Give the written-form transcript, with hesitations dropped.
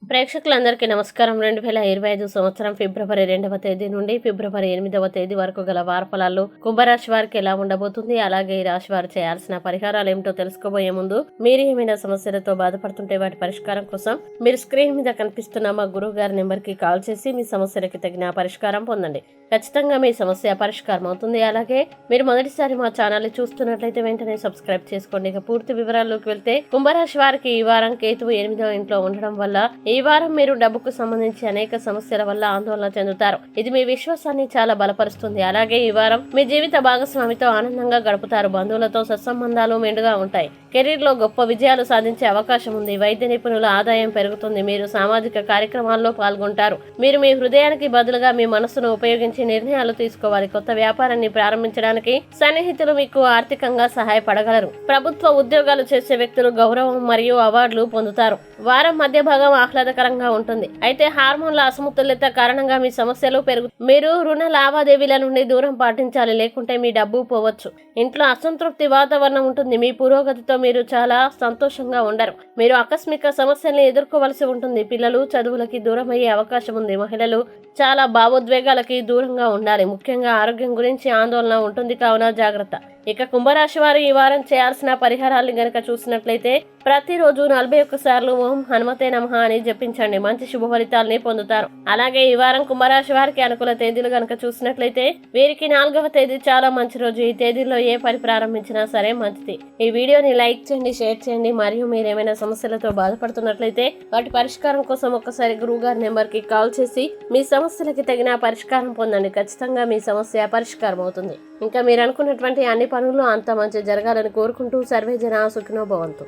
ప్రేక్షకులందరికీ నమస్కారం. 2025 సంవత్సరం ఫిబ్రవరి 2వ తేదీ నుండి ఫిబ్రవరి 8వ తేదీ వరకు గల వారఫలాలు కుంభరాశి వారికి ఎలా ఉండబోతుంది, అలాగే ఈ రాశి వారు చేయాల్సిన పరిహారాలు ఏమిటో తెలుసుకోబోయే ముందు మీరు ఏమైనా సమస్యలతో బాధపడుతుంటే వాటి పరిష్కారం కోసం మీరు స్క్రీన్ మీద కనిపిస్తున్న మా గురువు గారి నెంబర్కి కాల్ చేసి మీ సమస్యలకి తగిన పరిష్కారం పొందండి. ఖచ్చితంగా మీ సమస్య పరిష్కారం అవుతుంది. అలాగే మీరు మొదటిసారి మా ఛానల్ చూస్తున్నట్లయితే వెంటనే సబ్స్క్రైబ్ చేసుకోండి. ఇక పూర్తి వివరాల్లోకి వెళ్తే కుంభరాశి వారికి ఈ వారం కేతువు 8వ ఇంట్లో ఉండడం వల్ల ఈ వారం మీరు డబ్బుకు సంబంధించి అనేక సమస్యల వల్ల ఆందోళన చెందుతారు. ఇది మీ విశ్వాసాన్ని చాలా బలపరుస్తుంది. అలాగే ఈ వారం మీ జీవిత భాగస్వామితో ఆనందంగా గడుపుతారు. బంధువులతో సత్సంబంధాలు మెండుగా ఉంటాయి. కెరీర్ లో గొప్ప విజయాలు సాధించే అవకాశం ఉంది. వైద్య నిపుణుల ఆదాయం పెరుగుతుంది. మీరు సామాజిక కార్యక్రమాల్లో పాల్గొంటారు. మీరు మీ హృదయానికి బదులుగా మీ మనస్సును ఉపయోగించి నిర్ణయాలు తీసుకోవాలి. కొత్త వ్యాపారాన్ని ప్రారంభించడానికి సన్నిహితులు మీకు ఆర్థికంగా సహాయపడగలరు. ప్రభుత్వ ఉద్యోగాలు చేసే వ్యక్తులు గౌరవం మరియు అవార్డులు పొందుతారు. వారం మధ్య భాగం ఆహ్లాదకరంగా ఉంటుంది. అయితే హార్మోన్ల అసమతుల్యత కారణంగా మీ సమస్యలు మీరు రుణ లావాదేవీల నుండి దూరం పాటించాలి, లేకుంటే మీ డబ్బు పోవచ్చు. ఇంట్లో అసంతృప్తి వాతావరణం ఉంటుంది. మీ పురోగతితో మీరు చాలా సంతోషంగా ఉండరు. మీరు ఆకస్మిక సమస్యల్ని ఎదుర్కోవలసి ఉంటుంది. పిల్లలు చదువులకి దూరం అయ్యే అవకాశం ఉంది. మహిళలు చాలా భావోద్వేగాలకి దూరంగా ఉండాలి. ముఖ్యంగా ఆరోగ్యం గురించి ఆందోళన ఉంటుంది, కావున జాగ్రత్త. ఇక కుంభరాశి వారు ఈ వారం చేయాల్సిన పరిహారాలను గనక చూసినట్లయితే ప్రతిరోజు 41 సార్లు ఓం హనుమతే నమః అని జపించండి. మంచి శుభ ఫలితాలని పొందుతారు. అలాగే ఈ వారం కుంభరాశి వారికి అనుకూల తేదీలు గనక చూసినట్లయితే వీరికి 4వ తేదీ చాలా మంచి రోజు. ఈ తేదీలో ఏ పని ప్రారంభించినా సరే మంచిది. ఈ వీడియోని లైక్ చేయండి, షేర్ చేయండి. మరియు మీరు ఏమైనా సమస్యలతో బాధపడుతున్నట్లయితే వాటి పరిష్కారం కోసం ఒక్కసారి గురువు గారి నెంబర్ కి కాల్ చేసి మీ సమస్యలకి తగిన పరిష్కారం పొందండి. ఖచ్చితంగా మీ సమస్య పరిష్కారం అవుతుంది. ఇంకా మీరు అనుకున్నటువంటి అన్ని పనులు అంత మంచి జరగాలని కోరుకుంటూ సర్వే జన సుఖినో భవంతు.